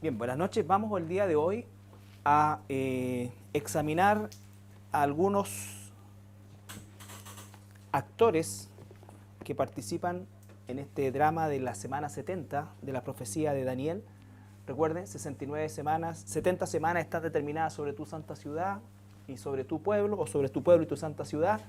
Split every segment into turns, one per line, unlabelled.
Bien, buenas noches. Vamos el día de hoy a examinar a algunos actores que participan en este drama de la semana 70 de la profecía de Daniel. Recuerden, 69 semanas, 70 semanas están determinadas sobre tu santa ciudad y sobre tu pueblo, o sobre tu pueblo y tu santa ciudad.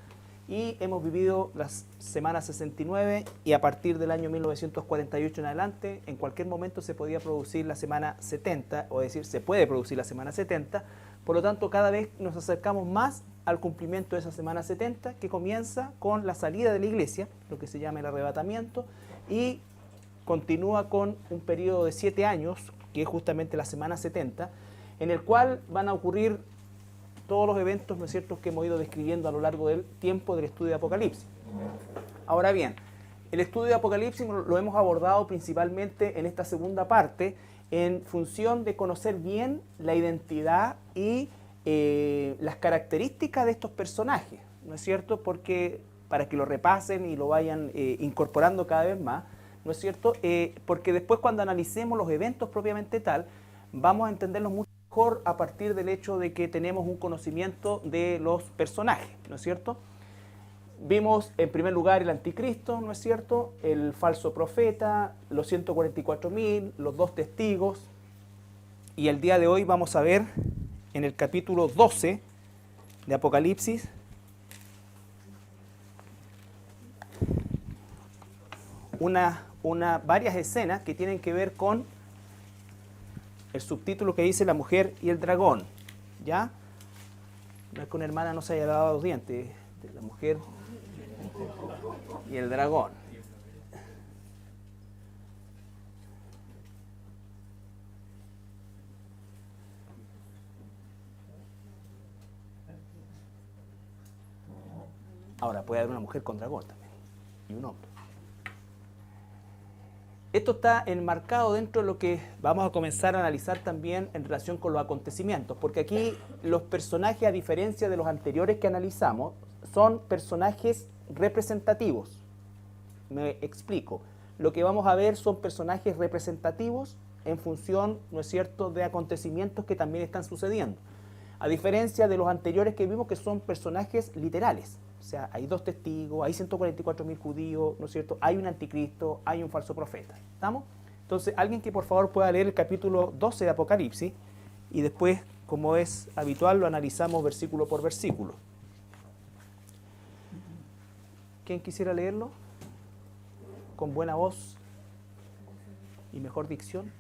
Y hemos vivido las semanas 69 y a partir del año 1948 en adelante, en cualquier momento se podía producir la semana 70, o decir, se puede producir la semana 70. Por lo tanto, cada vez nos acercamos más al cumplimiento de esa semana 70, que comienza con la salida de la iglesia, lo que se llama el arrebatamiento, y continúa con un periodo de 7 años, que es justamente la semana 70, en el cual van a ocurrir todos los eventos, ¿no es cierto?, que hemos ido describiendo a lo largo del tiempo del estudio de Apocalipsis. Ahora bien, el estudio de Apocalipsis lo hemos abordado principalmente en esta segunda parte en función de conocer bien la identidad y las características de estos personajes, ¿no es cierto?, porque para que lo repasen y lo vayan incorporando cada vez más, ¿no es cierto?, porque después cuando analicemos los eventos propiamente tal, vamos a entenderlos mucho mejor a partir del hecho de que tenemos un conocimiento de los personajes, ¿no es cierto? Vimos en primer lugar el anticristo, ¿no es cierto?, el falso profeta, los 144.000, los dos testigos, y el día de hoy vamos a ver en el capítulo 12 de Apocalipsis varias escenas que tienen que ver con el subtítulo que dice la mujer y el dragón, ¿ya? No es que una hermana no se haya lavado los dientes, de la mujer y el dragón. Ahora puede haber una mujer con dragón también, y un hombre. Esto está enmarcado dentro de lo que vamos a comenzar a analizar también en relación con los acontecimientos, porque aquí los personajes, a diferencia de los anteriores que analizamos, son personajes representativos. Me explico. Lo que vamos a ver son personajes representativos en función, ¿no es cierto?, de acontecimientos que también están sucediendo. A diferencia de los anteriores que vimos, que son personajes literales. O sea, hay dos testigos, hay 144.000 judíos, ¿no es cierto?, hay un anticristo, hay un falso profeta. ¿Estamos? Entonces, alguien que por favor pueda leer el capítulo 12 de Apocalipsis y después, como es habitual, lo analizamos versículo por versículo. ¿Quién quisiera leerlo? Con buena voz y mejor dicción.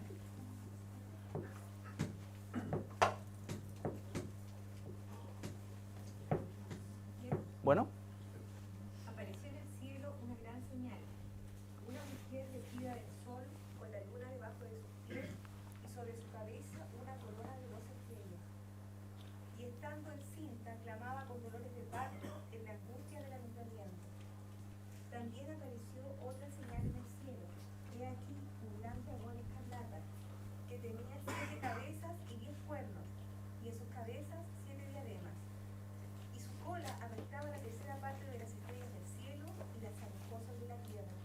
Bueno.
Apareció en el cielo una gran señal, una mujer vestida de sol con la luna debajo de sus pies y sobre su cabeza una corona de 12 estrellas. Y estando encinta clamaba con dolores de parto en la angustia del alumbramiento. También apareció otra señal en el cielo, he aquí un gran dragón escarlata, que tenía 7 cabezas y 10 cuernos, y en sus cabezas 7 diademas. Y su cola afectaba la tercera parte de las estrellas del cielo y las aguas de la tierra.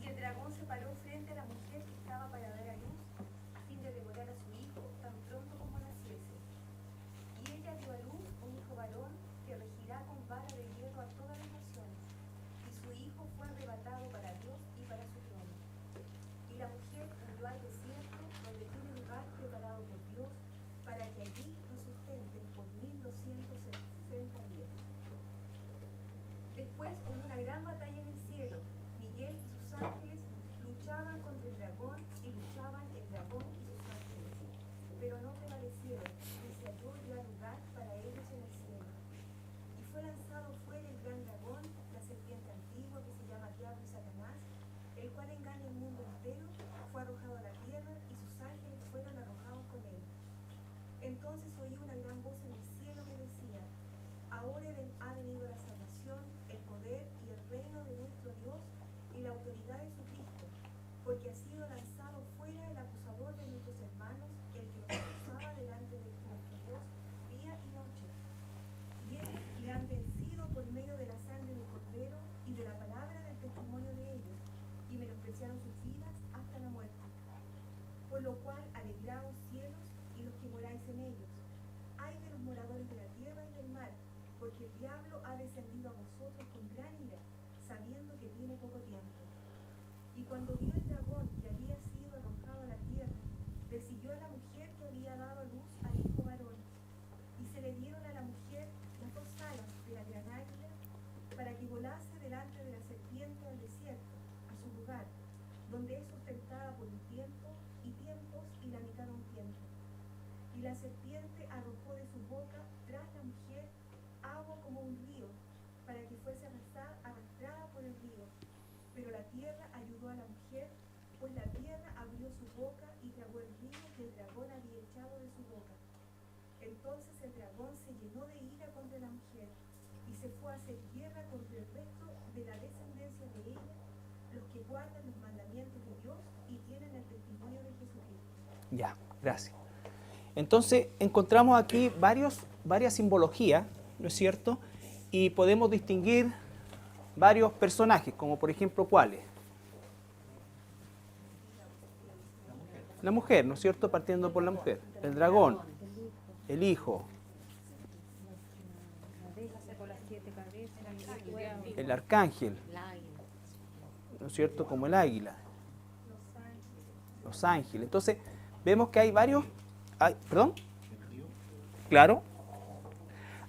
Y el dragón se paró frente a la mujer que estaba para dar a luz, a fin de devorar a su hijo tan pronto como naciese. Y ella dio a luz un hijo varón que regirá con vara de hierro a todas las naciones, y su hijo fue arrebatado para Dios y para su trono. Y la mujer huyó al desierto, donde tiene lugar preparado por Dios, para que allí lo sustenten por 1260 días. Después hubo una gran batalla en el cielo. Miguel y sus ángeles luchaban contra el dragón, y luchaban el dragón y sus ángeles. Pero no prevalecieron, y se halló ya lugar para ellos en el cielo. Y fue lanzado fuera el gran dragón, la serpiente antigua que se llama Diablo y Satanás, el cual engaña el mundo entero, fue arrojado a la tierra, y sus ángeles fueron arrojados con él. Entonces oí una gran voz en el cielo que decía: ahora ha venido la salvación, el poder y el reino de nuestro Dios y la autoridad de su Cristo, porque ha sido lanzado fuera el acusador de nuestros hermanos, el que nos acusaba delante de nuestro Dios día y noche. Y ellos le han vencido por medio de la sangre del Cordero y de la palabra del testimonio de ellos, y menospreciaron sus vidas hasta la muerte. Por lo cual, alegraos cielos y los que moráis en ellos. Ay de los moradores de la tierra y del mar, porque el diablo ha descendido a vosotros con gran ira, sabiendo que tiene poco tiempo. Y cuando vio el dragón que había sido arrojado a la tierra, persiguió a la mujer que había dado a luz al hijo varón. Y se le dieron a la mujer las dos alas de la gran águila, para que volase delante de la serpiente al desierto, a su lugar, donde es sustentada por un tiempo y tiempos y la mitad de un tiempo. Y la serpiente arrojó de su boca tras la mujer agua como un río, para que fuese arrastrada por el río. Pero la tierra ayudó a la mujer, pues la tierra abrió su boca y tragó el río que el dragón había echado de su boca. Entonces el dragón se llenó de ira contra la mujer, y se fue a hacer guerra contra el resto de la descendencia de ella, los que guardan los mandamientos de Dios y tienen el testimonio de Jesucristo.
Ya, gracias. Entonces, encontramos aquí varias simbologías, ¿no es cierto? Y podemos distinguir varios personajes, como por ejemplo, ¿cuáles? La mujer, ¿no es cierto? Partiendo por la mujer. El dragón, el hijo, el arcángel, ¿no es cierto? Como el águila, los ángeles. Entonces, vemos que hay varios... ¿Perdón? Claro.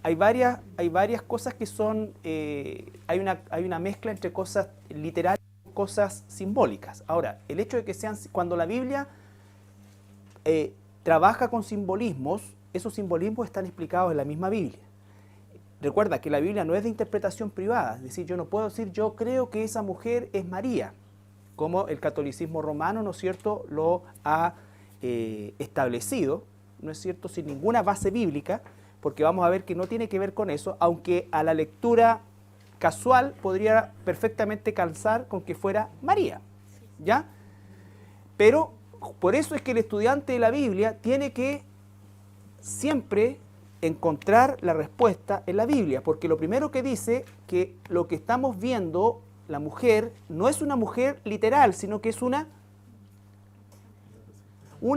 Hay varias cosas que son... hay una mezcla entre cosas literales y cosas simbólicas. Ahora, el hecho de que sean... Cuando la Biblia trabaja con simbolismos, esos simbolismos están explicados en la misma Biblia. Recuerda que la Biblia no es de interpretación privada, es decir, yo no puedo decir yo creo que esa mujer es María, como el catolicismo romano, ¿no es cierto?, lo ha establecido, ¿no es cierto?, sin ninguna base bíblica, porque vamos a ver que no tiene que ver con eso, aunque a la lectura casual podría perfectamente calzar con que fuera María, ¿ya? Pero por eso es que el estudiante de la Biblia tiene que siempre encontrar la respuesta en la Biblia, porque lo primero que dice que lo que estamos viendo, la mujer, no es una mujer literal, sino que es una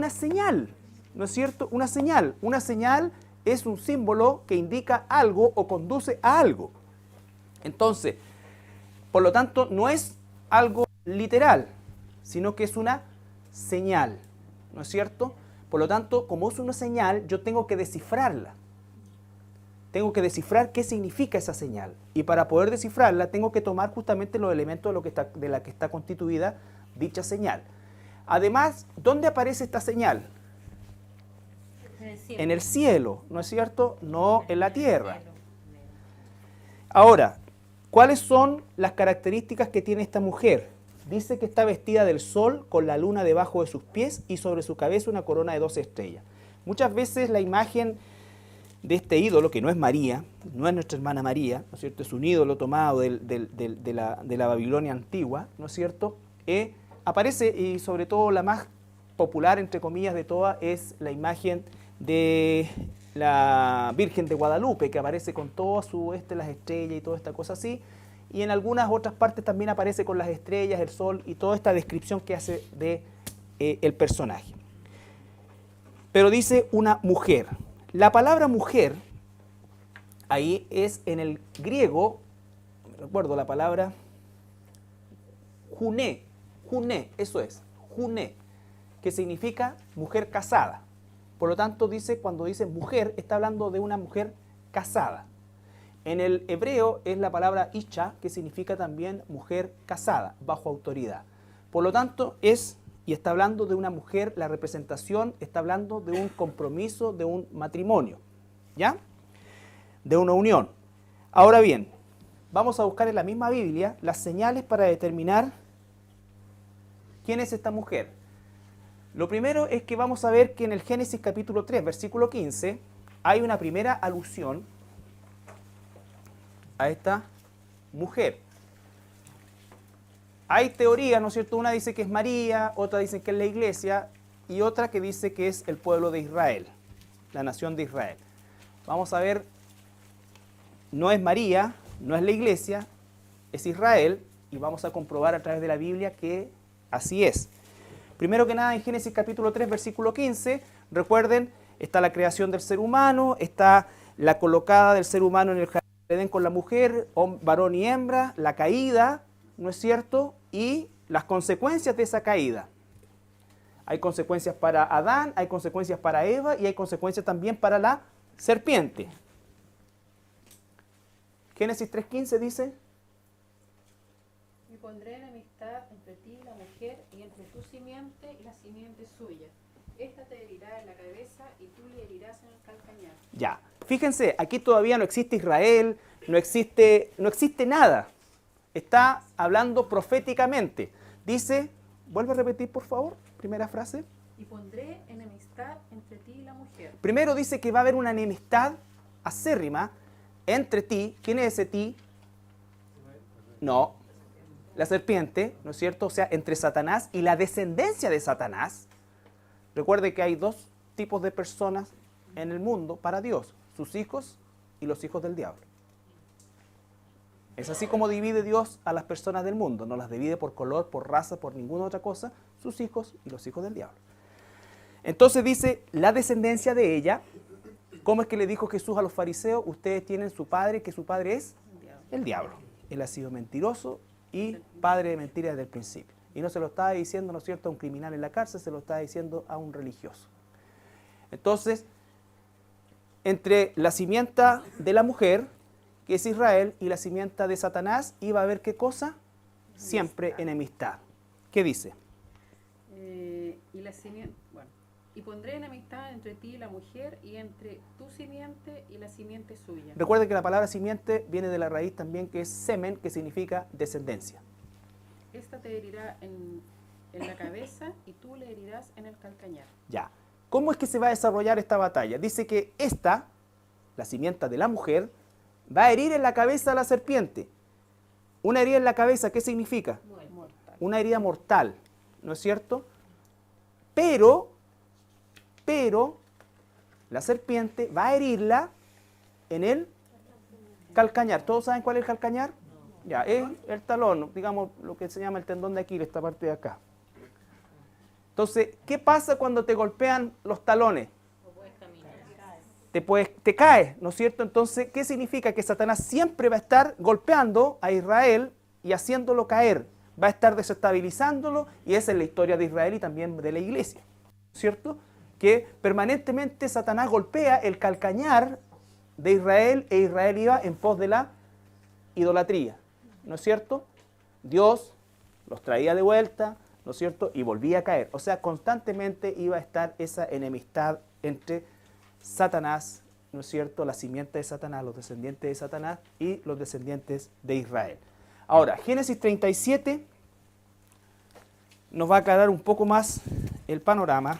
señal, ¿no es cierto? Una señal. Una señal es un símbolo que indica algo o conduce a algo. Entonces, por lo tanto, no es algo literal, sino que es una señal, ¿no es cierto? Por lo tanto, como es una señal, yo tengo que descifrarla. Tengo que descifrar qué significa esa señal. Y para poder descifrarla, tengo que tomar justamente los elementos de la que está constituida dicha señal. Además, ¿dónde aparece esta señal? En el cielo, ¿no es cierto? No en la tierra. Ahora, ¿cuáles son las características que tiene esta mujer? Dice que está vestida del sol con la luna debajo de sus pies y sobre su cabeza una corona de 12 estrellas. Muchas veces la imagen de este ídolo, que no es María, no es nuestra hermana María, ¿no es cierto? Es un ídolo tomado de la Babilonia antigua, ¿no es cierto? Aparece, y sobre todo la más popular, entre comillas, de todas, es la imagen de la Virgen de Guadalupe, que aparece con todas las estrellas y toda esta cosa así, y en algunas otras partes también aparece con las estrellas, el sol y toda esta descripción que hace de el personaje. Pero dice una mujer. La palabra mujer, ahí es en el griego, recuerdo la palabra, juné, eso es, juné, que significa mujer casada. Por lo tanto, cuando dice mujer, está hablando de una mujer casada. En el hebreo es la palabra isha, que significa también mujer casada, bajo autoridad. Por lo tanto, y está hablando de una mujer, la representación está hablando de un compromiso, de un matrimonio, ¿ya? De una unión. Ahora bien, vamos a buscar en la misma Biblia las señales para determinar quién es esta mujer. Lo primero es que vamos a ver que en el Génesis capítulo 3, versículo 15, hay una primera alusión a esta mujer. Hay teorías, ¿no es cierto? Una dice que es María, otra dice que es la iglesia y otra que dice que es el pueblo de Israel, la nación de Israel. Vamos a ver, no es María, no es la iglesia, es Israel y vamos a comprobar a través de la Biblia que así es. Primero que nada, en Génesis capítulo 3, versículo 15, recuerden, está la creación del ser humano, está la colocada del ser humano en el jardín de Edén con la mujer, varón y hembra, la caída, ¿no es cierto? Y las consecuencias de esa caída. Hay consecuencias para Adán, hay consecuencias para Eva y hay consecuencias también para la serpiente. Génesis 3:15 dice:
y pondré enemistad entre ti y la mujer, y entre tu simiente y la simiente suya. Esta te herirá en la cabeza y tú le herirás en el calcañar.
Ya, fíjense, aquí todavía no existe Israel, no existe nada. Está hablando proféticamente. Dice, vuelve a repetir por favor, primera frase.
Y pondré enemistad entre ti y la mujer.
Primero dice que va a haber una enemistad acérrima entre ti. ¿Quién es ese ti? No, la serpiente, ¿no es cierto? O sea, entre Satanás y la descendencia de Satanás. Recuerde que hay dos tipos de personas en el mundo para Dios, sus hijos y los hijos del diablo. Es así como divide Dios a las personas del mundo, no las divide por color, por raza, por ninguna otra cosa, sus hijos y los hijos del diablo. Entonces dice, la descendencia de ella, ¿cómo es que le dijo Jesús a los fariseos? Ustedes tienen su padre, que su padre es el diablo. Él ha sido mentiroso y padre de mentiras desde el principio. Y no se lo estaba diciendo, ¿no es cierto?, a un criminal en la cárcel, se lo estaba diciendo a un religioso. Entonces, entre la simienta de la mujer, que es Israel, y la simienta de Satanás, iba a haber ¿qué cosa? Siempre enemistad. ¿Qué dice?
Y pondré enemistad entre ti y la mujer, y entre tu simiente y la simiente suya.
Recuerden que la palabra simiente viene de la raíz también que es semen, que significa descendencia.
Esta te herirá en la cabeza y tú le herirás en el calcañar.
Ya. ¿Cómo es que se va a desarrollar esta batalla? Dice que esta, la simienta de la mujer, va a herir en la cabeza a la serpiente. Una herida en la cabeza, ¿qué significa?
Mortal.
Una herida mortal, ¿no es cierto? Pero la serpiente va a herirla en el calcañar. ¿Todos saben cuál es el calcañar? Ya, es el talón, digamos lo que se llama el tendón de Aquiles, esta parte de acá. Entonces, ¿qué pasa cuando te golpean los talones? Te caes, ¿no es cierto? Entonces, ¿qué significa? Que Satanás siempre va a estar golpeando a Israel y haciéndolo caer. Va a estar desestabilizándolo, y esa es la historia de Israel y también de la iglesia, ¿cierto? Que permanentemente Satanás golpea el calcañar de Israel, e Israel iba en pos de la idolatría, ¿no es cierto? Dios los traía de vuelta, ¿no es cierto? Y volvía a caer. O sea, constantemente iba a estar esa enemistad entre Satanás, ¿no es cierto?, la simiente de Satanás, los descendientes de Satanás y los descendientes de Israel. Ahora, Génesis 37 nos va a aclarar un poco más el panorama.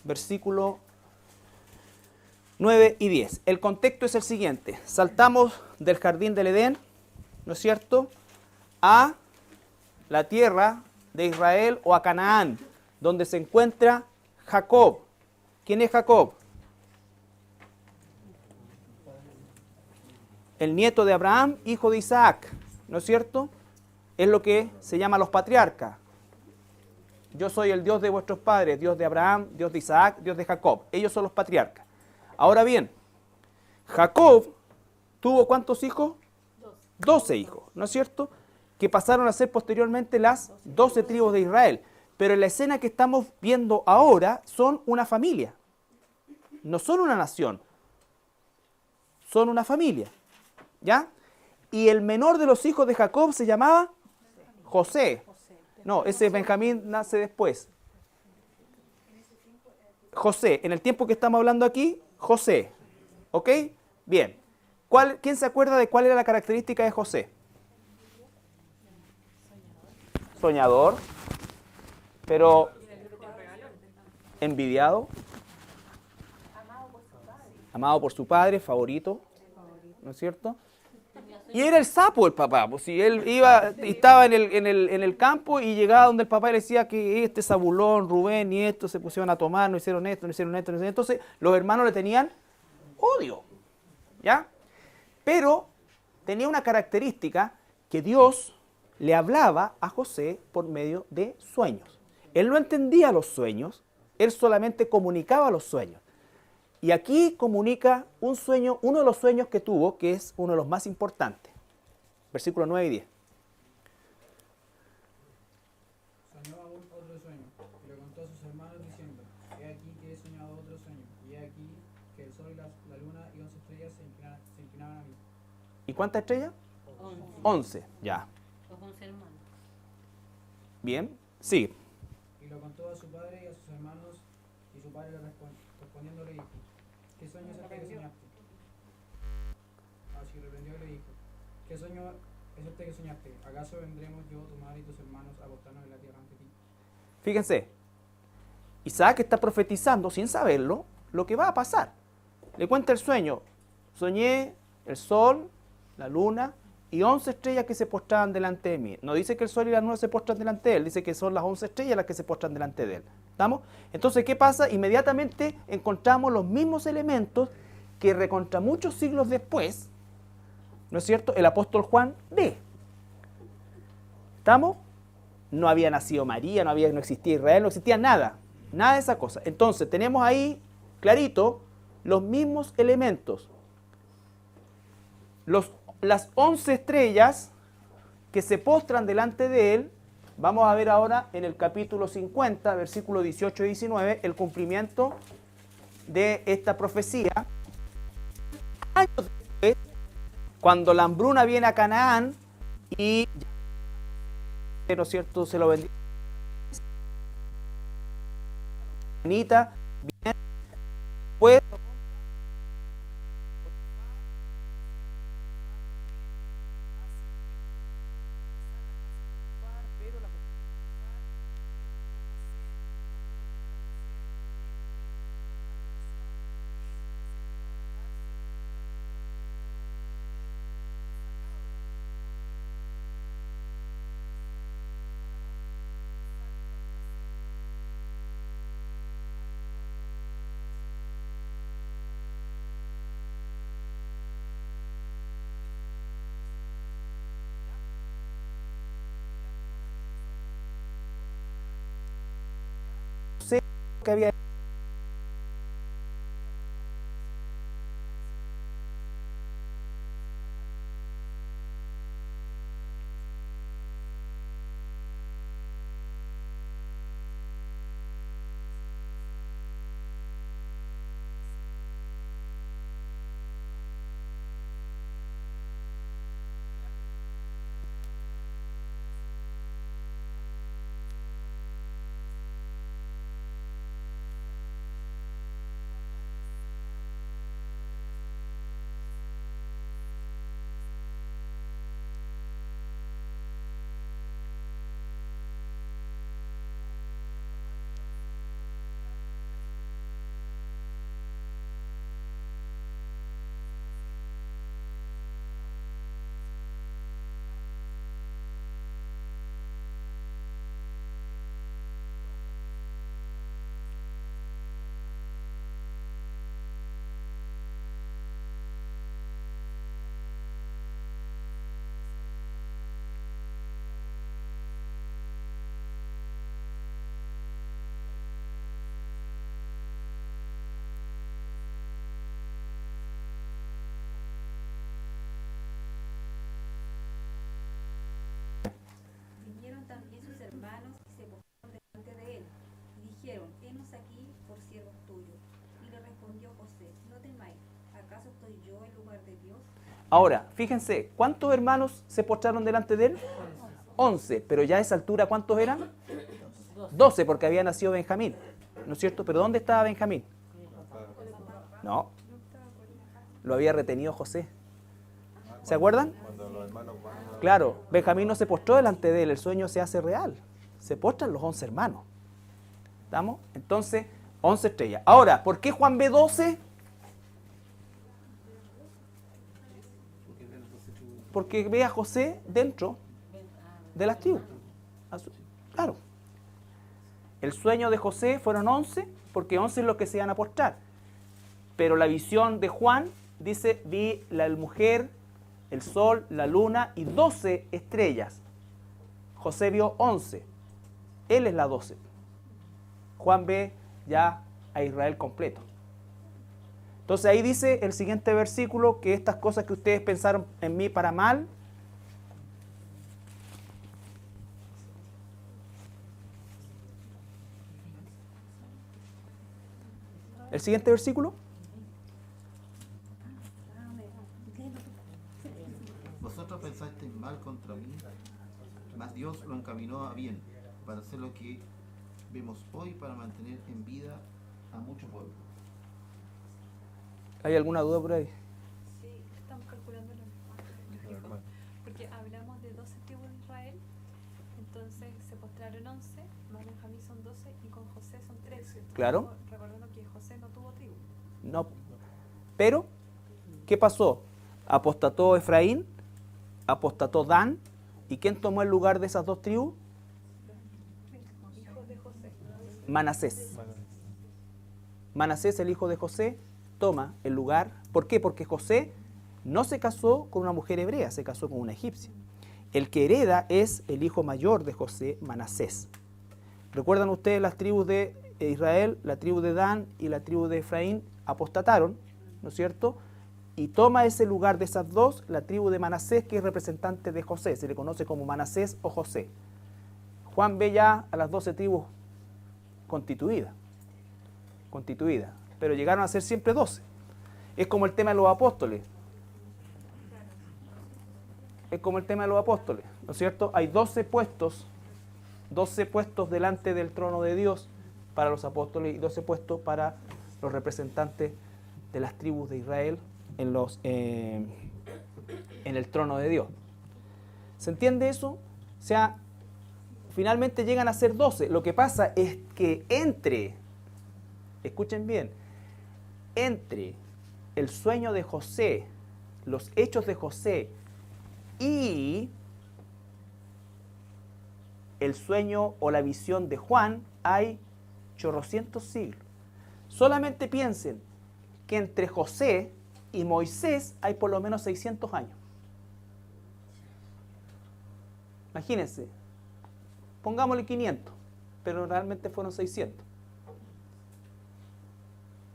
Versículo 9 y 10. El contexto es el siguiente. Saltamos del jardín del Edén, ¿no es cierto?, a la tierra de Israel o a Canaán, donde se encuentra Jacob. ¿Quién es Jacob? El nieto de Abraham, hijo de Isaac, ¿no es cierto? Es lo que se llama los patriarcas. Yo soy el Dios de vuestros padres, Dios de Abraham, Dios de Isaac, Dios de Jacob. Ellos son los patriarcas. Ahora bien, Jacob tuvo ¿cuántos hijos? 12 hijos, ¿no es cierto?, que pasaron a ser posteriormente las 12 tribus de Israel. Pero en la escena que estamos viendo ahora son una familia. No son una nación. Son una familia. ¿Ya? Y el menor de los hijos de Jacob se llamaba José. No, ese Benjamín nace después. José, en el tiempo que estamos hablando aquí, José. ¿Ok? Bien. ¿Quién se acuerda de cuál era la característica de José? Soñador, pero envidiado, amado por su padre, favorito, ¿no es cierto? Y era el sapo el papá, pues si él estaba en el campo y llegaba donde el papá le decía que este Zabulón, Rubén y esto se pusieron a tomar, no hicieron esto, no hicieron esto, no hicieron esto. Entonces los hermanos le tenían odio, ¿ya? Pero tenía una característica que Dios le hablaba a José por medio de sueños. Él no entendía los sueños, él solamente comunicaba los sueños. Y aquí comunica un sueño, uno de los sueños que tuvo, que es uno de los más importantes. Versículos 9 y 10.
Soñó aún otro sueño, y lo contó a sus hermanos diciendo, he aquí que he soñado otro sueño, y he aquí que el sol y la luna y 11 estrellas se inclinaban a mí.
¿Y cuántas estrellas?
11.
11, ya.
Los 11 hermanos.
Bien, sí.
Y lo contó a su padre y a sus hermanos, y su padre respondiendo le dijo, ¿qué sueño es este que soñaste? Así reprendió y le dijo, ¿qué sueño es este que soñaste? ¿Acaso vendremos yo, tu madre y tus hermanos a acostarnos en la tierra ante ti?
Fíjense, Isaac está profetizando sin saberlo lo que va a pasar. Le cuenta el sueño. Soñé el sol, la luna y 11 estrellas que se postraban delante de mí. No dice que el sol y la luna se postran delante de él, dice que son las 11 estrellas las que se postran delante de él. ¿Estamos? Entonces, ¿qué pasa? Inmediatamente encontramos los mismos elementos que recontra muchos siglos después, ¿no es cierto?, el apóstol Juan ve. ¿Estamos? No había nacido María, no existía Israel, no existía nada. Nada de esa cosa. Entonces, tenemos ahí, clarito, los mismos elementos. Las 11 estrellas que se postran delante de él, vamos a ver ahora en el capítulo 50, versículos 18 y 19, el cumplimiento de esta profecía. Años después, cuando la hambruna viene a Canaán y, ¿no es cierto?, se lo bendice. Anita, bien, pues, que había
Vinieron también sus hermanos y se postraron delante de él, y dijeron, henos aquí por siervos tuyos. Y le respondió José, no temáis, ¿acaso estoy yo en lugar de Dios?
Ahora, fíjense, ¿cuántos hermanos se postraron delante de él? 11, pero ya a esa altura, ¿cuántos eran? 12, porque había nacido Benjamín, ¿no es cierto? Pero ¿dónde estaba Benjamín? No, lo había retenido José. ¿Se acuerdan? Claro, Benjamín no se postró delante de él, el sueño se hace real. Se postran los 11 hermanos. ¿Estamos? Entonces, 11 estrellas. Ahora, ¿por qué Juan ve 12? Porque ve a José dentro de las tribus. Claro. El sueño de José fueron 11, porque 11 es lo que se van a postrar. Pero la visión de Juan dice, vi la mujer, el sol, la luna y 12 estrellas. José vio 11. Él es la 12. Juan ve ya a Israel completo. Entonces ahí dice el siguiente versículo que estas cosas que ustedes pensaron en mí para mal, el siguiente versículo,
Vosotros pensasteis mal contra mí, mas Dios lo encaminó a bien, para hacer lo que vemos hoy, para mantener en vida a mucho pueblo.
¿hay alguna duda por ahí?
Sí, estamos calculando lo mismo. Porque hablamos de 12 tribus de Israel, entonces se postraron 11, más Benjamín son 12 y con José son 13.
Claro.
Recordando que José no tuvo tribu.
No. Pero, ¿qué pasó? Apostató Efraín, apostató Dan, ¿y quién tomó el lugar de esas dos tribus?
Hijos de José.
Manasés. Manasés, el hijo de José, toma el lugar. ¿Por qué? Porque José no se casó con una mujer hebrea, se casó con una egipcia. El que hereda es el hijo mayor de José, Manasés. ¿Recuerdan ustedes las tribus de Israel? La tribu de Dan y la tribu de Efraín apostataron, ¿no es cierto? Y toma ese lugar de esas dos, la tribu de Manasés, que es representante de José, se le conoce como Manasés o José. Juan ve ya a las 12 tribus constituidas, pero llegaron a ser siempre 12. Es como el tema de los apóstoles. Es como el tema de los apóstoles, ¿no es cierto? Hay 12 puestos delante del trono de Dios para los apóstoles y 12 puestos para los representantes de las tribus de Israel en el trono de Dios. ¿Se entiende eso? O sea, finalmente llegan a ser 12. Lo que pasa es que escuchen bien, entre el sueño de José, los hechos de José y el sueño o la visión de Juan hay chorrocientos siglos. Solamente piensen que entre José y Moisés hay por lo menos 600 años. Imagínense, pongámosle 500, pero realmente fueron 600.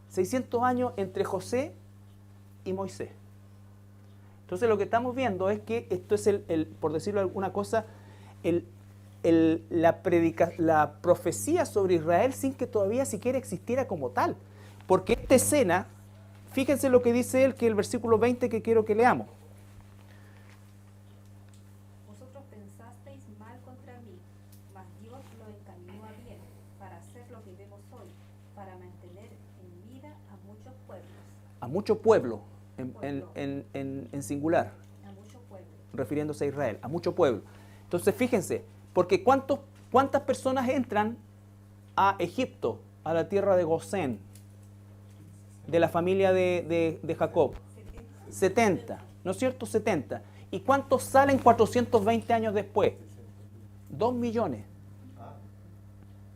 600 años entre José y Moisés. Entonces lo que estamos viendo es que esto es por decirlo alguna cosa, la profecía sobre Israel sin que todavía siquiera existiera como tal. Porque esta escena, fíjense lo que dice él, que el versículo 20 que quiero que leamos.
Vosotros pensasteis mal contra mí, mas Dios lo encaminó a bien, para hacer lo que vemos hoy, para mantener en vida a muchos pueblos.
A mucho pueblo, en singular,
A muchos pueblos.
refiriéndose a Israel, a mucho pueblo. Entonces fíjense, porque ¿cuántas personas entran a Egipto, a la tierra de Gosén, de la familia de Jacob? 70, ¿no es cierto? 70. ¿Y cuántos salen 420 años después? 2 millones.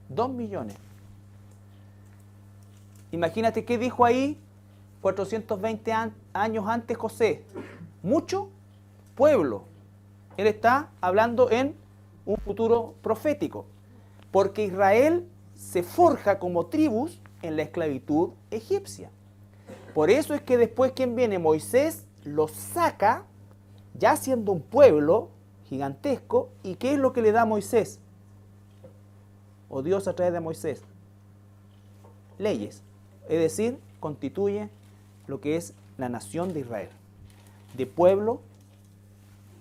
2 millones. Imagínate qué dijo ahí 420 años antes José. Mucho pueblo. Él está hablando en un futuro profético. Porque Israel se forja como tribus en la esclavitud egipcia. Por eso es que después, ¿quién viene? Moisés los saca, ya siendo un pueblo gigantesco. ¿Y qué es lo que le da a Moisés? O Dios a través de Moisés. Leyes. Es decir, constituye lo que es la nación de Israel. De pueblo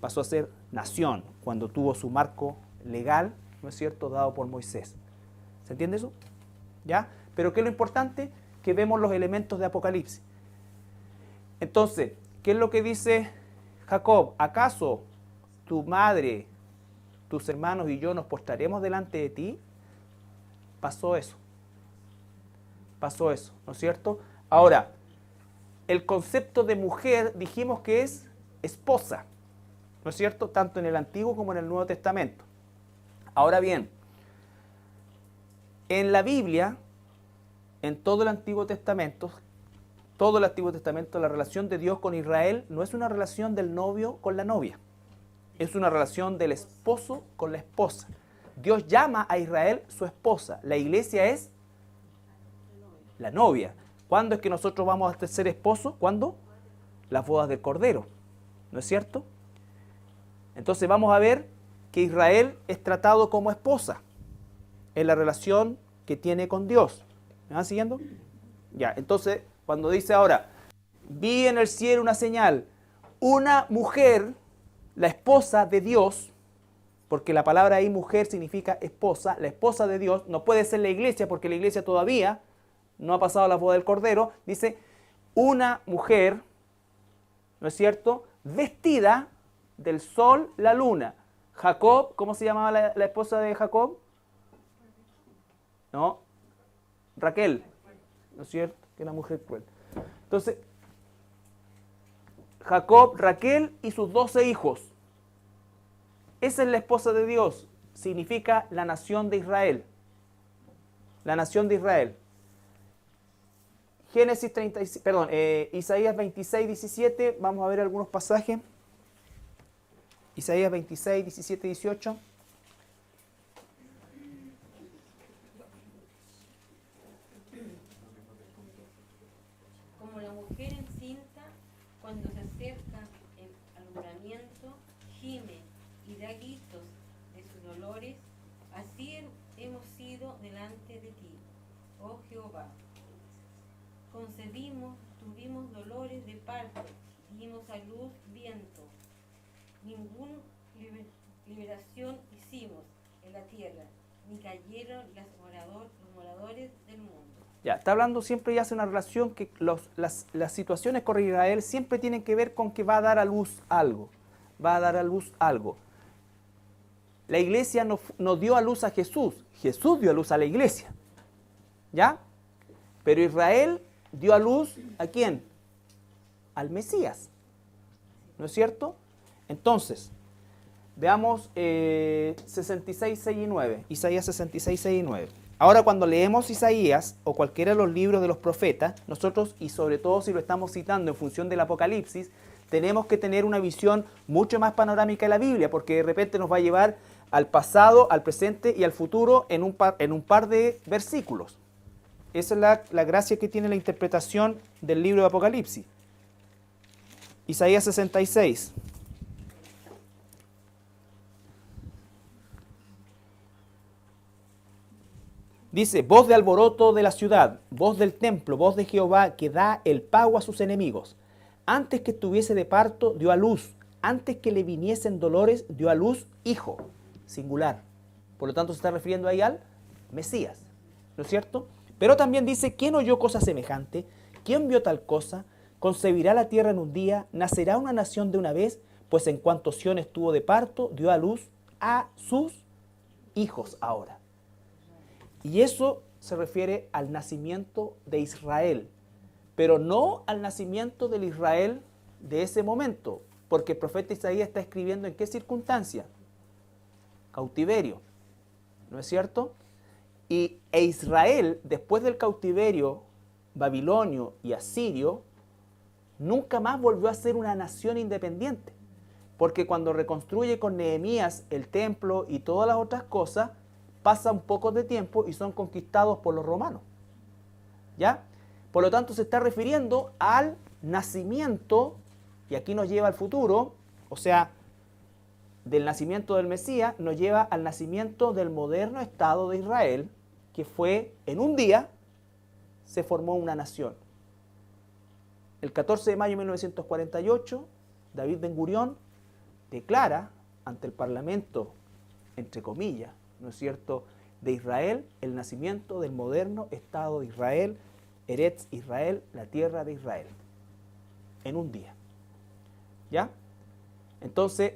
pasó a ser nación cuando tuvo su marco legal, ¿no es cierto?, dado por Moisés. ¿Se entiende eso? ¿Ya? Pero ¿qué es lo importante? Que vemos los elementos de Apocalipsis. Entonces, ¿qué es lo que dice Jacob? ¿Acaso tu madre, tus hermanos y yo nos postraremos delante de ti? Pasó eso. Pasó eso, ¿no es cierto? Ahora, el concepto de mujer dijimos que es esposa, ¿no es cierto? Tanto en el Antiguo como en el Nuevo Testamento. Ahora bien, en la Biblia, en todo el Antiguo Testamento, la relación de Dios con Israel no es una relación del novio con la novia. Es una relación del esposo con la esposa. Dios llama a Israel su esposa. La iglesia es la novia. ¿Cuándo es que nosotros vamos a ser esposos? ¿Cuándo? Las bodas del Cordero. ¿No es cierto? Entonces vamos a ver que Israel es tratado como esposa en la relación que tiene con Dios. ¿Me van siguiendo? Ya, entonces cuando dice ahora, vi en el cielo una señal, una mujer, la esposa de Dios, porque la palabra ahí mujer significa esposa, la esposa de Dios, no puede ser la iglesia porque la iglesia todavía no ha pasado la boda del Cordero, dice una mujer, ¿no es cierto?, vestida del sol, la luna. Jacob, ¿cómo se llamaba la esposa de Jacob? No, Raquel, ¿no es cierto?, que era mujer cruel. Entonces, Jacob, Raquel y sus 12 hijos. Esa es la esposa de Dios. Significa la nación de Israel. La nación de Israel. Isaías 26, 17. Vamos a ver algunos pasajes. Isaías 26, 17, 18.
Como la mujer encinta, cuando se acerca el alumbramiento, gime y da gritos de sus dolores, así hemos sido delante de ti, oh Jehová. Concebimos, tuvimos dolores de parto, dimos a luz viento. Ninguna liberación hicimos en la tierra, ni cayeron los moradores del mundo.
Ya, está hablando siempre y hace una relación que las situaciones con Israel siempre tienen que ver con que va a dar a luz algo. Va a dar a luz algo. La iglesia no dio a luz a Jesús. Jesús dio a luz a la iglesia. ¿Ya? Pero Israel dio a luz ¿a quién? Al Mesías. ¿No es cierto? Entonces, veamos 66, 6 y 9. Isaías 66, 6 y 9. Ahora cuando leemos Isaías o cualquiera de los libros de los profetas, nosotros, y sobre todo si lo estamos citando en función del Apocalipsis, tenemos que tener una visión mucho más panorámica de la Biblia, porque de repente nos va a llevar al pasado, al presente y al futuro en un par de versículos. Esa es la gracia que tiene la interpretación del libro de Apocalipsis. Isaías 66. Dice, voz de alboroto de la ciudad, voz del templo, voz de Jehová que da el pago a sus enemigos. Antes que estuviese de parto, dio a luz. Antes que le viniesen dolores, dio a luz hijo, singular. Por lo tanto, se está refiriendo ahí al Mesías, ¿no es cierto? Pero también dice, ¿quién oyó cosa semejante? ¿Quién vio tal cosa? ¿Concebirá la tierra en un día? ¿Nacerá una nación de una vez? Pues en cuanto Sión estuvo de parto, dio a luz a sus hijos ahora. Y eso se refiere al nacimiento de Israel, pero no al nacimiento del Israel de ese momento, porque el profeta Isaías está escribiendo en qué circunstancia. Cautiverio, ¿no es cierto? E Israel, después del cautiverio babilonio y asirio, nunca más volvió a ser una nación independiente, porque cuando reconstruye con Nehemías el templo y todas las otras cosas, pasa un poco de tiempo y son conquistados por los romanos. ¿Ya? Por lo tanto, se está refiriendo al nacimiento, y aquí nos lleva al futuro, o sea, del nacimiento del Mesías, nos lleva al nacimiento del moderno Estado de Israel, que fue, en un día, se formó una nación. El 14 de mayo de 1948, David Ben-Gurión declara ante el Parlamento, entre comillas, ¿no es cierto?, de Israel, el nacimiento del moderno Estado de Israel, Eretz Israel, la tierra de Israel, en un día. ¿Ya? Entonces,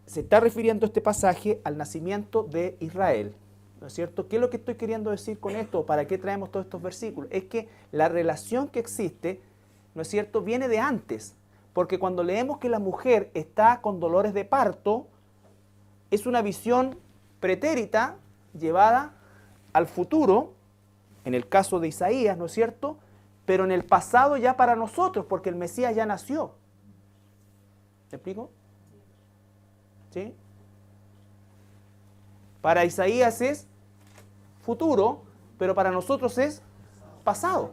se está refiriendo este pasaje al nacimiento de Israel, ¿no es cierto? ¿Qué es lo que estoy queriendo decir con esto? ¿Para qué traemos todos estos versículos? Es que la relación que existe, ¿no es cierto?, viene de antes, porque cuando leemos que la mujer está con dolores de parto, es una visión pretérita llevada al futuro, en el caso de Isaías, ¿no es cierto?, pero en el pasado ya para nosotros, porque el Mesías ya nació. ¿Me explico? ¿Sí? Para Isaías es futuro, pero para nosotros es pasado.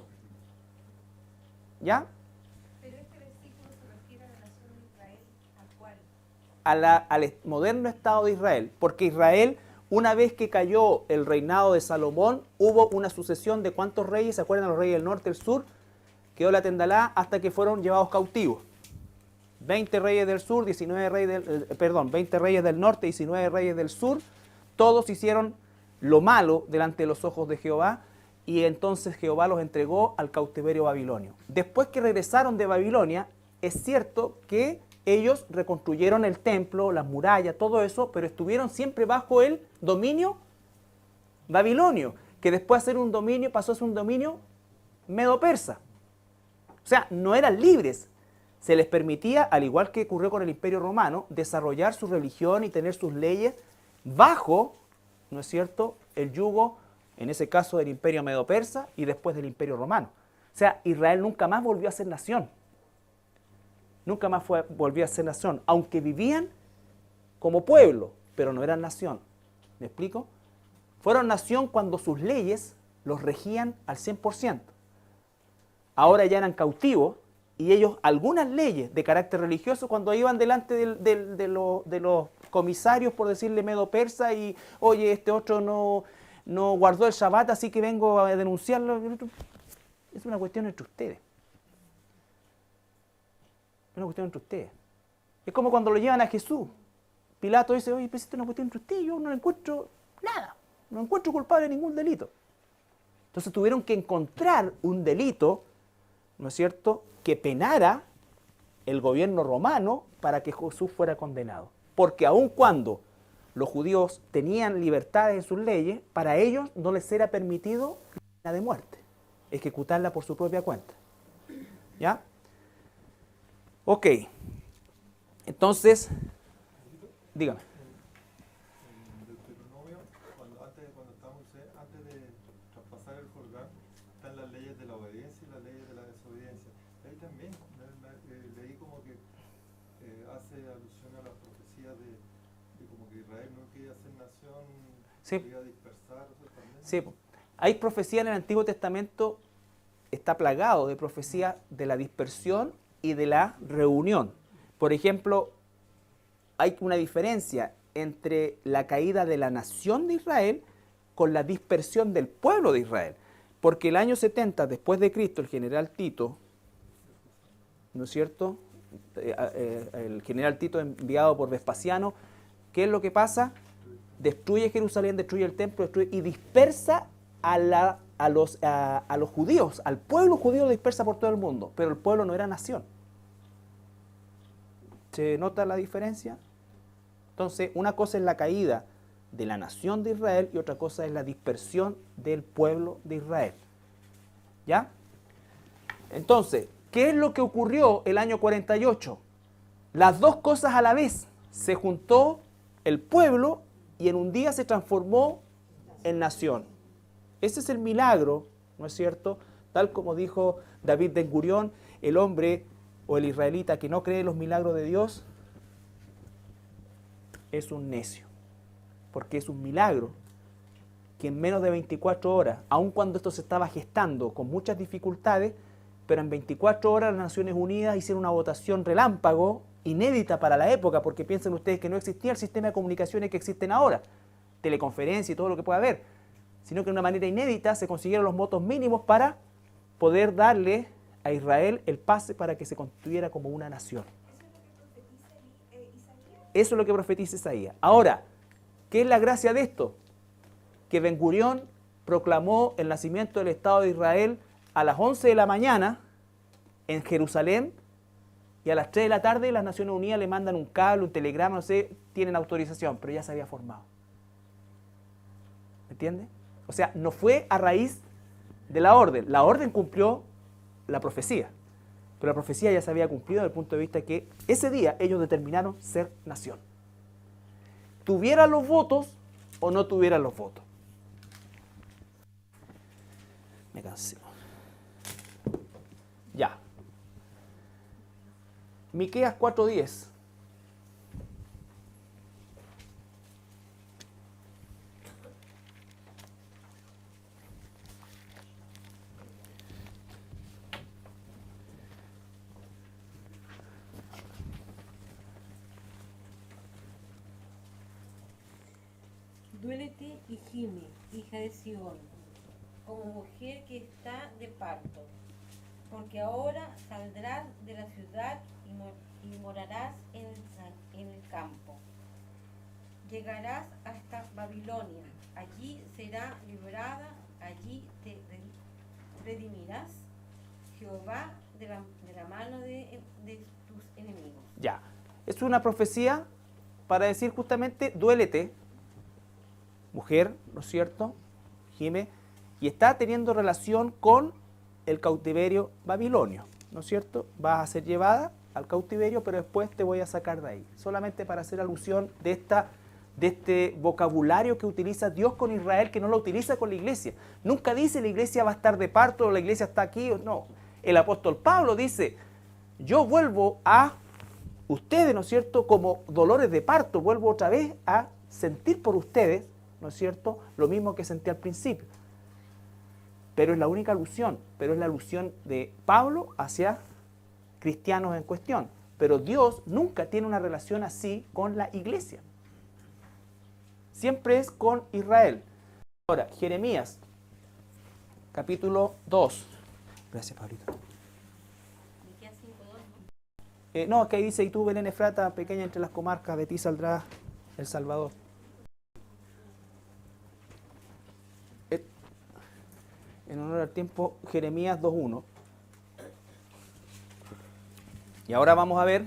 ¿Ya?
Pero este versículo se refiere a la nación de Israel actual.
Al moderno Estado de Israel, porque Israel, una vez que cayó el reinado de Salomón, hubo una sucesión de ¿cuántos reyes? ¿Se acuerdan los reyes del norte y del sur? Quedó la Tendalá hasta que fueron llevados cautivos. 20 reyes del sur, 19 reyes del, 20 reyes del norte, 19 reyes del sur, todos hicieron lo malo delante de los ojos de Jehová, y entonces Jehová los entregó al cautiverio babilonio. Después que regresaron de Babilonia, es cierto que ellos reconstruyeron el templo, las murallas, todo eso, pero estuvieron siempre bajo el dominio babilonio, que después de ser un dominio pasó a ser un dominio medo-persa. O sea, no eran libres. Se les permitía, al igual que ocurrió con el Imperio Romano, desarrollar su religión y tener sus leyes bajo, ¿no es cierto?, el yugo, en ese caso del Imperio Medo-Persa y después del Imperio Romano. O sea, Israel nunca más volvió a ser nación. Nunca más volvió a ser nación, aunque vivían como pueblo, pero no eran nación. ¿Me explico? Fueron nación cuando sus leyes los regían al 100%. Ahora ya eran cautivos y ellos, algunas leyes de carácter religioso, cuando iban delante de los comisarios, por decirle medo-persa, y oye, este otro no guardó el Shabbat, así que vengo a denunciarlo. Es una cuestión entre ustedes. Es una cuestión entre ustedes. Es como cuando lo llevan a Jesús. Pilato dice, oye, pues esto es una cuestión entre ustedes, yo no encuentro nada, no encuentro culpable de ningún delito. Entonces tuvieron que encontrar un delito, ¿no es cierto?, que penara el gobierno romano para que Jesús fuera condenado. Porque aun cuando los judíos tenían libertades en sus leyes, para ellos no les era permitido la pena de muerte, ejecutarla por su propia cuenta. ¿Ya? Ok. Entonces, dígame.
En Deuteronomio, cuando está Moisés, antes de traspasar el Jordán, están las leyes de la obediencia y las leyes de la desobediencia. Ahí también leí como que hace alusión a las profecías de como que Israel no quería ser nación,
Sí.
quería dispersar. O sea, también.
Sí, hay profecía en el Antiguo Testamento, está plagado de profecía de la dispersión y de la reunión. Por ejemplo, hay una diferencia entre la caída de la nación de Israel con la dispersión del pueblo de Israel. Porque el año 70 después de Cristo, el general Tito, ¿no es cierto?, el general Tito enviado por Vespasiano, ¿qué es lo que pasa? Destruye Jerusalén, destruye el templo, y dispersa a los judíos, al pueblo judío lo dispersa por todo el mundo, pero el pueblo no era nación. ¿Se nota la diferencia? Entonces, una cosa es la caída de la nación de Israel y otra cosa es la dispersión del pueblo de Israel. ¿Ya? Entonces, ¿qué es lo que ocurrió el año 48? Las dos cosas a la vez. Se juntó el pueblo y en un día se transformó en nación. Ese es el milagro, ¿no es cierto? Tal como dijo David Ben Gurión, el hombre o el israelita que no cree en los milagros de Dios es un necio, porque es un milagro que en menos de 24 horas, aun cuando esto se estaba gestando con muchas dificultades, pero en 24 horas las Naciones Unidas hicieron una votación relámpago, inédita para la época, porque piensen ustedes que no existía el sistema de comunicaciones que existen ahora, teleconferencia y todo lo que pueda haber, sino que de una manera inédita se consiguieron los votos mínimos para poder darle a Israel el pase para que se constituyera como una nación. Eso es lo que profetiza Isaías. Ahora, ¿qué es la gracia de esto? Que Ben Gurión proclamó el nacimiento del Estado de Israel a las 11 de la mañana en Jerusalén, y a las 3 de la tarde las Naciones Unidas le mandan un cable, un telegrama, no sé, tienen autorización, pero ya se había formado. ¿Me entiende? O sea, no fue a raíz de la orden cumplió la profecía, pero la profecía ya se había cumplido desde el punto de vista que ese día ellos determinaron ser nación. Tuvieran los votos o no tuvieran los votos. Me cansé. Ya. Miqueas 4:10.
Duélete y gime, hija de Sión, como mujer que está de parto, porque ahora saldrás de la ciudad y morarás en el campo. Llegarás hasta Babilonia, allí será librada, allí te redimirás Jehová de la mano de tus enemigos.
Ya, es una profecía para decir justamente, duélete, mujer, ¿no es cierto? Gime, y está teniendo relación con el cautiverio babilonio, ¿no es cierto? Vas a ser llevada al cautiverio, pero después te voy a sacar de ahí. Solamente para hacer alusión de este vocabulario que utiliza Dios con Israel, que no lo utiliza con la iglesia. Nunca dice la iglesia va a estar de parto, o la iglesia está aquí, no. El apóstol Pablo dice, yo vuelvo a ustedes, ¿no es cierto?, como dolores de parto, vuelvo otra vez a sentir por ustedes, ¿no es cierto?, lo mismo que sentí al principio. Pero es la única alusión, pero es la alusión de Pablo hacia cristianos en cuestión. Pero Dios nunca tiene una relación así con la iglesia. Siempre es con Israel. Ahora, Jeremías, capítulo 2. Gracias, Pablito.
Me queda 5:2, ¿no?
No, que ahí dice, y tú, Belén Efrata, pequeña entre las comarcas, de ti saldrá el Salvador. En honor al tiempo, Jeremías 2:1. Y ahora vamos a ver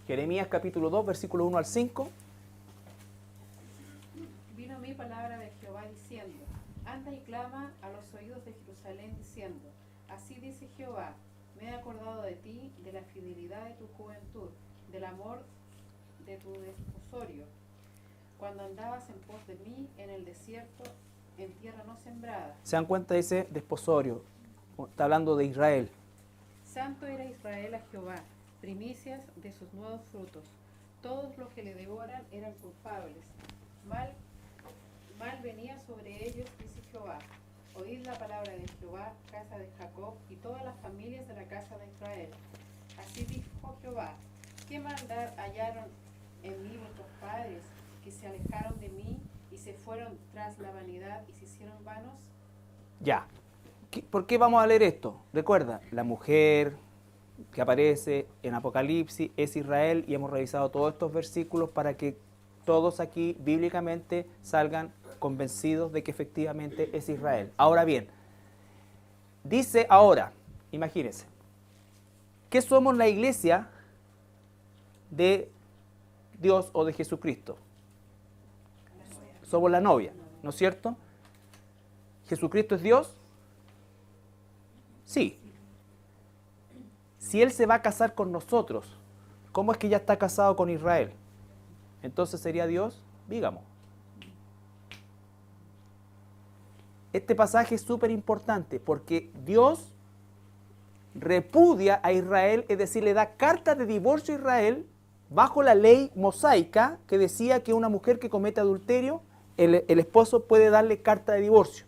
Jeremías capítulo 2, versículo 1 al 5.
Vino a mí palabra de Jehová diciendo, anda y clama a los oídos de Jerusalén diciendo, así dice Jehová, me he acordado de ti, de la fidelidad de tu juventud, del amor de tu desposorio, cuando andabas en pos de mí en el desierto, en tierra no sembrada.
Se dan cuenta de ese desposorio. Está hablando de Israel.
Santo era Israel a Jehová, primicias de sus nuevos frutos. Todos los que le devoran eran culpables. Mal venía sobre ellos, dice Jehová. Oíd la palabra de Jehová, casa de Jacob, y todas las familias de la casa de Israel. Así dijo Jehová, ¿qué maldad hallaron en mí vuestros padres, que se alejaron de mí y se fueron tras la vanidad y se hicieron vanos?
Ya. ¿Por qué vamos a leer esto? Recuerda, la mujer que aparece en Apocalipsis es Israel y hemos revisado todos estos versículos para que todos aquí bíblicamente salgan convencidos de que efectivamente es Israel. Ahora bien, dice ahora, imagínense, ¿qué somos la iglesia de Dios o de Jesucristo? Somos la novia, ¿no es cierto? ¿Jesucristo es Dios? Sí. Si Él se va a casar con nosotros, ¿cómo es que ya está casado con Israel? Entonces sería Dios, dígamos. Este pasaje es súper importante porque Dios repudia a Israel, es decir, le da carta de divorcio a Israel bajo la ley mosaica que decía que una mujer que comete adulterio, el esposo puede darle carta de divorcio.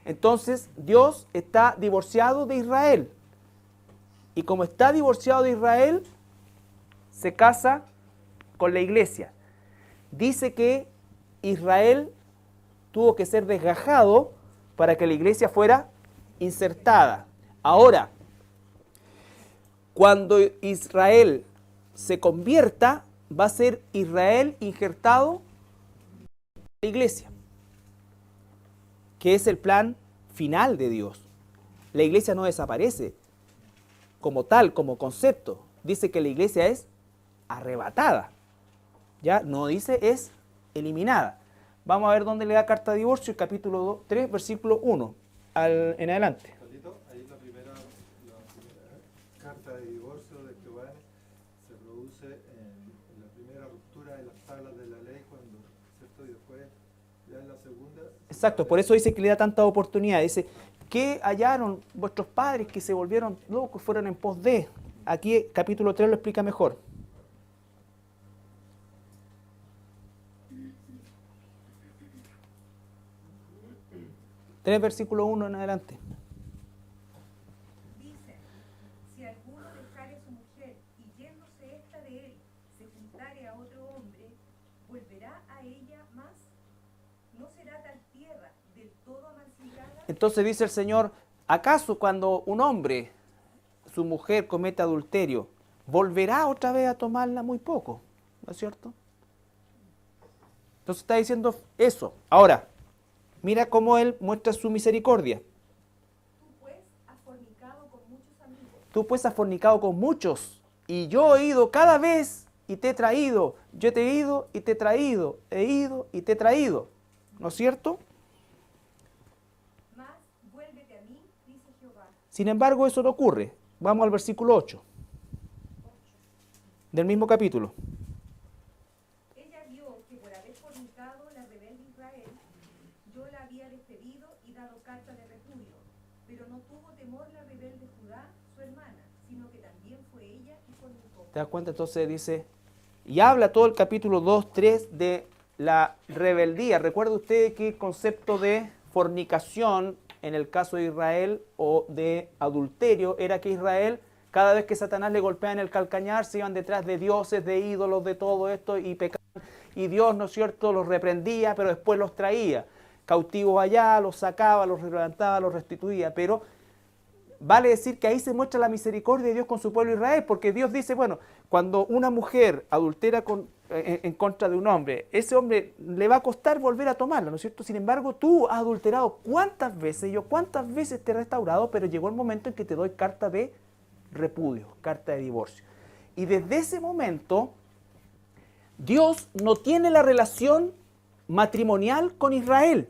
Entonces Dios está divorciado de Israel. Y como está divorciado de Israel, se casa con la iglesia. Dice que Israel tuvo que ser desgajado para que la iglesia fuera insertada. Ahora, cuando Israel se convierta, va a ser Israel injertado en la iglesia, que es el plan final de Dios. La iglesia no desaparece como tal, como concepto. Dice que la iglesia es arrebatada. Ya no dice es eliminada. Vamos a ver dónde le da carta de divorcio, el capítulo 3, versículo 1 en adelante.
Ahí la primera carta de divorcio de Jehová se produce en la primera ruptura de las tablas de la ley, cuando, ¿cierto? Y después ya en la segunda.
Exacto, por eso dice que le da tanta oportunidad. Dice, ¿qué hallaron vuestros padres que se volvieron locos, fueron en pos de? Aquí capítulo 3 lo explica mejor. 3, versículo 1 en adelante.
Dice, si alguno dejare a su mujer y yéndose esta de él, se juntare a otro más? ¿No será tal tierra del todo amancillada?
Entonces dice el Señor, ¿acaso cuando un hombre, su mujer comete adulterio, volverá otra vez a tomarla? Muy poco, ¿no es cierto? Entonces está diciendo eso. Ahora, mira cómo Él muestra su misericordia.
Tú pues has fornicado con muchos amigos.
Tú pues has fornicado con muchos, y yo he ido cada vez y te he traído. Yo te he ido y te he traído, he ido y te he traído. ¿No es cierto?
Mas vuélvete a mí, dice Jehová.
Sin embargo, eso no ocurre. Vamos al versículo 8 del mismo capítulo.
Ella vio que por haber fornicado la rebelde Israel, yo la había despedido y dado carta de repudio. Pero no tuvo temor la rebelde Judá, su hermana, sino que también fue ella y fornicó.
¿Te das cuenta? Entonces dice, y habla todo el capítulo 2, 3 de la rebeldía. ¿Recuerda usted que el concepto de fornicación en el caso de Israel o de adulterio era que Israel, cada vez que Satanás le golpeaba en el calcañar, se iban detrás de dioses, de ídolos, de todo esto y pecaban? Y Dios, ¿no es cierto?, los reprendía, pero después los traía cautivos allá, los sacaba, los levantaba, los restituía. Pero vale decir que ahí se muestra la misericordia de Dios con su pueblo Israel, porque Dios dice, bueno, cuando una mujer adultera en contra de un hombre, ese hombre le va a costar volver a tomarla, ¿no es cierto? Sin embargo, tú has adulterado cuántas veces, yo cuántas veces te he restaurado, pero llegó el momento en que te doy carta de repudio, carta de divorcio. Y desde ese momento, Dios no tiene la relación matrimonial con Israel.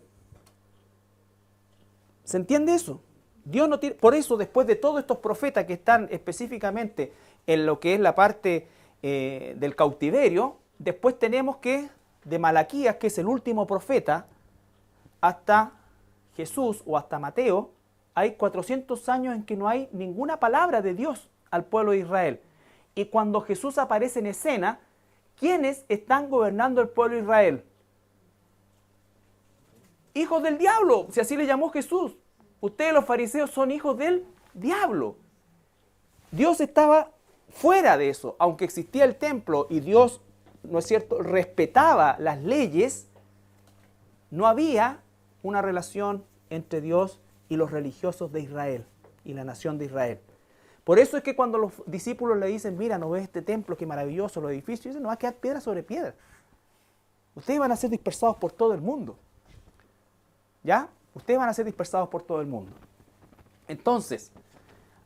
¿Se entiende eso? Dios no tiene, por eso después de todos estos profetas que están específicamente en lo que es la parte del cautiverio, después tenemos que, de Malaquías, que es el último profeta, hasta Jesús o hasta Mateo, hay 400 años en que no hay ninguna palabra de Dios al pueblo de Israel. Y cuando Jesús aparece en escena, ¿quiénes están gobernando el pueblo de Israel? Hijos del diablo, si así le llamó Jesús. Ustedes los fariseos son hijos del diablo. Dios estaba fuera de eso, aunque existía el templo y Dios, ¿no es cierto?, respetaba las leyes, no había una relación entre Dios y los religiosos de Israel y la nación de Israel. Por eso es que cuando los discípulos le dicen, mira, ¿no ves este templo, qué maravilloso, los edificios? Dicen, no va a quedar piedra sobre piedra. Ustedes van a ser dispersados por todo el mundo. ¿Ya? Ustedes van a ser dispersados por todo el mundo. Entonces,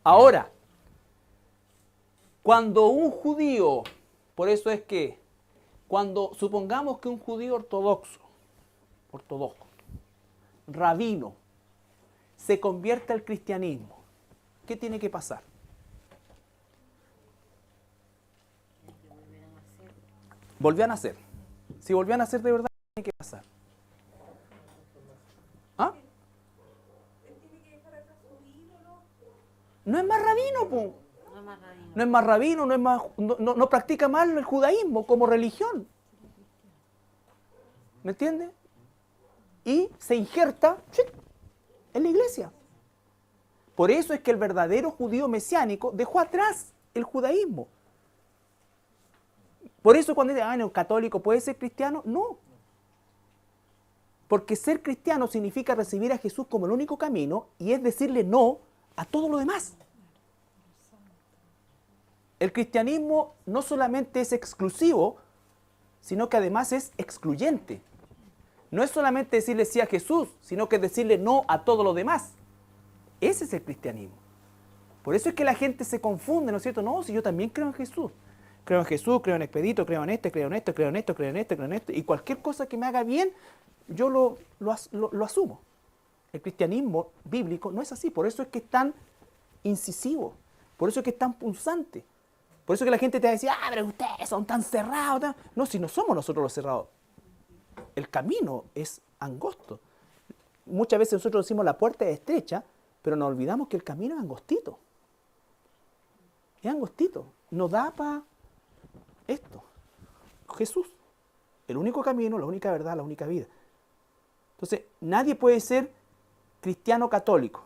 ahora, cuando un judío, por eso es que, cuando supongamos que un judío ortodoxo, rabino, se convierte al cristianismo, ¿qué tiene que pasar? Volvió a nacer. Si volvió a nacer de verdad, ¿qué tiene que pasar? ¿Ah?
Él tiene que dejar atrás su ídolo.
No es más rabino, po.
No es más rabino.
No es más rabino, no practica más el judaísmo como religión. ¿Me entiende? Y se injerta en la iglesia. Por eso es que el verdadero judío mesiánico dejó atrás el judaísmo. Por eso cuando dicen, ¿un católico puede ser cristiano? No. Porque ser cristiano significa recibir a Jesús como el único camino y es decirle no a todo lo demás. El cristianismo no solamente es exclusivo, sino que además es excluyente. No es solamente decirle sí a Jesús, sino que es decirle no a todo lo demás. Ese es el cristianismo. Por eso es que la gente se confunde, ¿no es cierto? No, si yo también creo en Jesús. Creo en Jesús, creo en Expedito, creo en este, creo en esto, creo en esto, creo en esto, creo en esto. Y cualquier cosa que me haga bien, yo lo asumo. El cristianismo bíblico no es así. Por eso es que es tan incisivo. Por eso es que es tan punzante. Por eso es que la gente te va a decir, pero ustedes son tan cerrados. No, si no somos nosotros los cerrados. El camino es angosto. Muchas veces nosotros decimos la puerta es estrecha, pero nos olvidamos que el camino es angostito. Es angostito. No da para esto. Jesús. El único camino, la única verdad, la única vida. Entonces, nadie puede ser cristiano católico.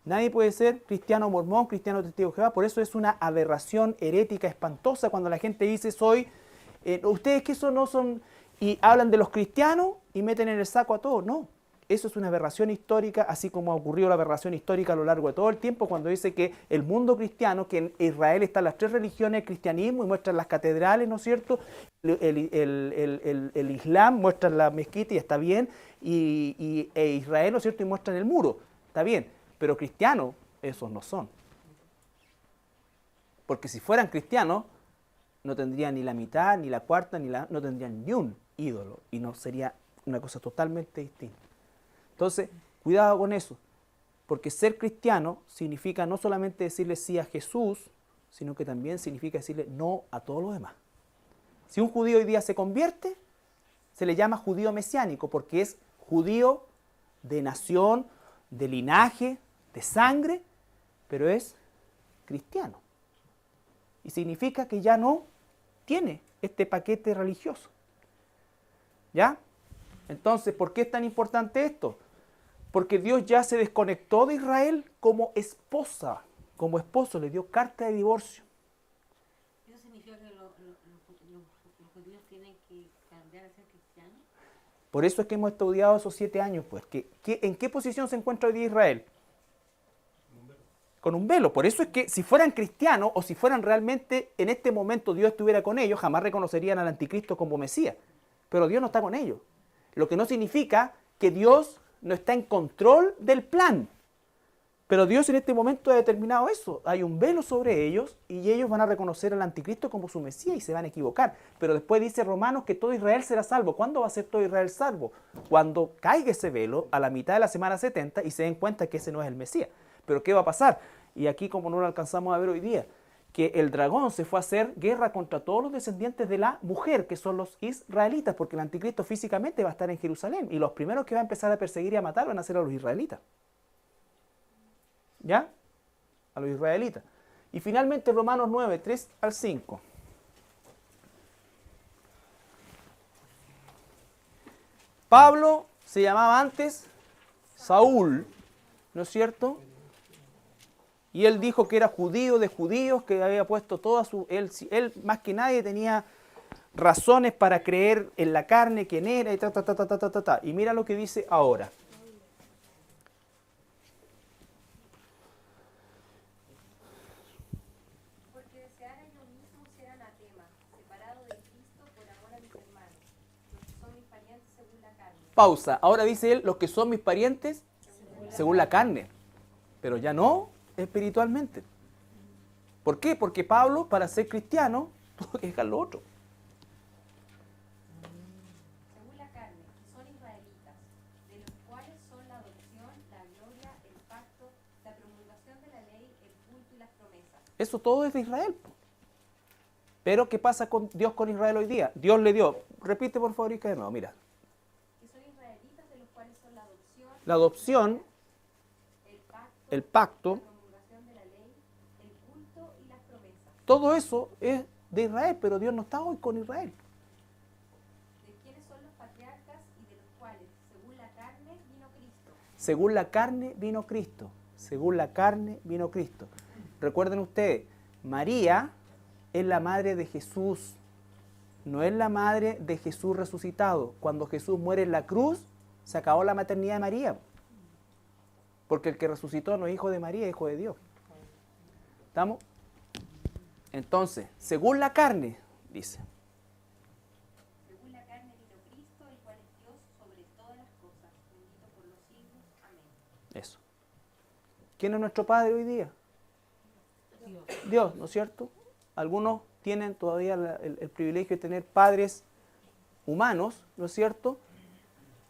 Nadie puede ser cristiano mormón, cristiano testigo de Jehová. Por eso es una aberración herética espantosa cuando la gente dice, ustedes que eso no son y hablan de los cristianos y meten en el saco a todos. No, eso es una aberración histórica, así como ha ocurrido la aberración histórica a lo largo de todo el tiempo cuando dice que el mundo cristiano, que en Israel están las tres religiones, el cristianismo, y muestran las catedrales, ¿no es cierto? El Islam, muestran la mezquita y está bien, e Israel, ¿no es cierto? Y muestran el muro, está bien, pero cristianos, esos no son. Porque si fueran cristianos, no tendrían ni la mitad, ni la cuarta, no tendrían ni un ídolo, y no sería una cosa totalmente distinta. Entonces, cuidado con eso, porque ser cristiano significa no solamente decirle sí a Jesús, sino que también significa decirle no a todo lo demás. Si un judío hoy día se convierte, se le llama judío mesiánico, porque es judío de nación, de linaje, de sangre, pero es cristiano. Y significa que ya no tiene este paquete religioso. ¿Ya? Entonces, ¿por qué es tan importante esto? Porque Dios ya se desconectó de Israel como esposa, como esposo, le dio carta de divorcio.
¿Eso significa que los judíos tienen que cambiar a ser cristianos?
Por eso es que hemos estudiado esos 7 años, pues. ¿En qué posición se encuentra hoy día Israel? Con un velo. Por eso es que si fueran cristianos o si fueran realmente en este momento Dios estuviera con ellos, jamás reconocerían al anticristo como Mesías. Pero Dios no está con ellos. Lo que no significa que Dios no está en control del plan. Pero Dios en este momento ha determinado eso. Hay un velo sobre ellos y ellos van a reconocer al anticristo como su Mesías y se van a equivocar. Pero después dice Romanos que todo Israel será salvo. ¿Cuándo va a ser todo Israel salvo? Cuando caiga ese velo a la mitad de la semana 70 y se den cuenta que ese no es el Mesías. Pero ¿qué va a pasar? Y aquí, como no lo alcanzamos a ver hoy día, que el dragón se fue a hacer guerra contra todos los descendientes de la mujer, que son los israelitas, porque el anticristo físicamente va a estar en Jerusalén, y los primeros que va a empezar a perseguir y a matar van a ser a los israelitas. ¿Ya? A los israelitas. Y finalmente Romanos 9, 3 al 5. Pablo se llamaba antes Saúl, ¿no es cierto? Y él dijo que era judío de judíos, que había puesto toda su... Él más que nadie tenía razones para creer en la carne, quién era, y ta. Y mira lo que dice ahora.
Porque deseara yo mismo ser anatema, separado de Cristo por amor a mis hermanos, los que son mis parientes según la carne.
Pausa. Ahora dice él, los que son mis parientes según la carne. Pero ya no espiritualmente. ¿Por qué? Porque Pablo, para ser cristiano, tuvo que dejar lo otro.
Según la carne, que son israelitas, de los cuales son la adopción, la gloria, el pacto, la promulgación de la ley, el culto y las promesas.
Eso todo es de Israel. Pero ¿qué pasa con Dios con Israel hoy día? Dios le dio, repite por favor, Ica, de nuevo, mira.
Que son israelitas, de los cuales son
La adopción, el pacto,
la promulgación de la ley, el culto y las promesas.
todo eso es de Israel, pero Dios no está hoy con Israel.
De quienes son los patriarcas y de los cuales, según la carne, vino Cristo.
Según la carne vino Cristo. Según la carne vino Cristo. Recuerden ustedes, María es la madre de Jesús. No es la madre de Jesús resucitado. Cuando Jesús muere en la cruz, se acabó la maternidad de María. Porque el que resucitó no es hijo de María, es hijo de Dios. ¿Estamos? Entonces, según la carne, dice.
Según la carne vino Cristo, el cual es Dios sobre todas las cosas, bendito por los siglos. Amén.
Eso. ¿Quién es nuestro Padre hoy día? Dios, ¿no es cierto? Algunos tienen todavía el privilegio de tener padres humanos, ¿no es cierto?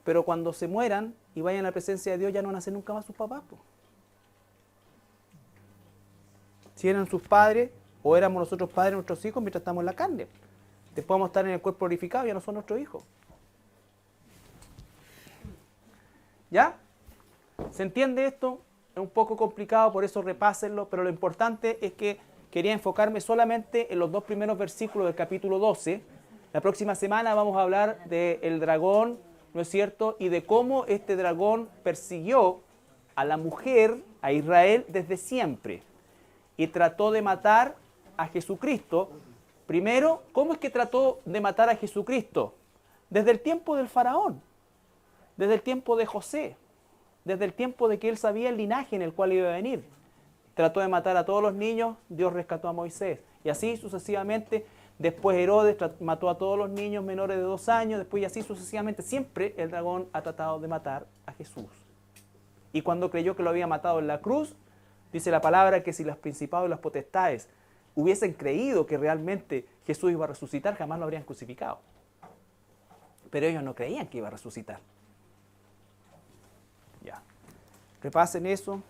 Pero cuando se mueran y vayan a la presencia de Dios ya no van a ser nunca más sus papás, po. Si eran sus padres o éramos nosotros padres de nuestros hijos mientras estamos en la carne. Después vamos a estar en el cuerpo glorificado y ya no son nuestros hijos. ¿Ya? ¿Se entiende esto? Es un poco complicado, por eso repásenlo, pero lo importante es que quería enfocarme solamente en los 2 primeros versículos del capítulo 12. La próxima semana vamos a hablar del dragón, ¿no es cierto? Y de cómo este dragón persiguió a la mujer, a Israel, desde siempre. Y trató de matar a Jesucristo. Primero, ¿cómo es que trató de matar a Jesucristo? desde el tiempo del faraón, desde el tiempo de José, desde el tiempo de que él sabía el linaje en el cual iba a venir. Trató de matar a todos los niños, Dios rescató a Moisés. Y así sucesivamente, después Herodes mató a todos los niños menores de 2 años, después y así sucesivamente. Siempre el dragón ha tratado de matar a Jesús. Y cuando creyó que lo había matado en la cruz, dice la palabra que si los principados y las potestades hubiesen creído que realmente Jesús iba a resucitar, jamás lo habrían crucificado. Pero ellos no creían que iba a resucitar. Ya. Repasen eso.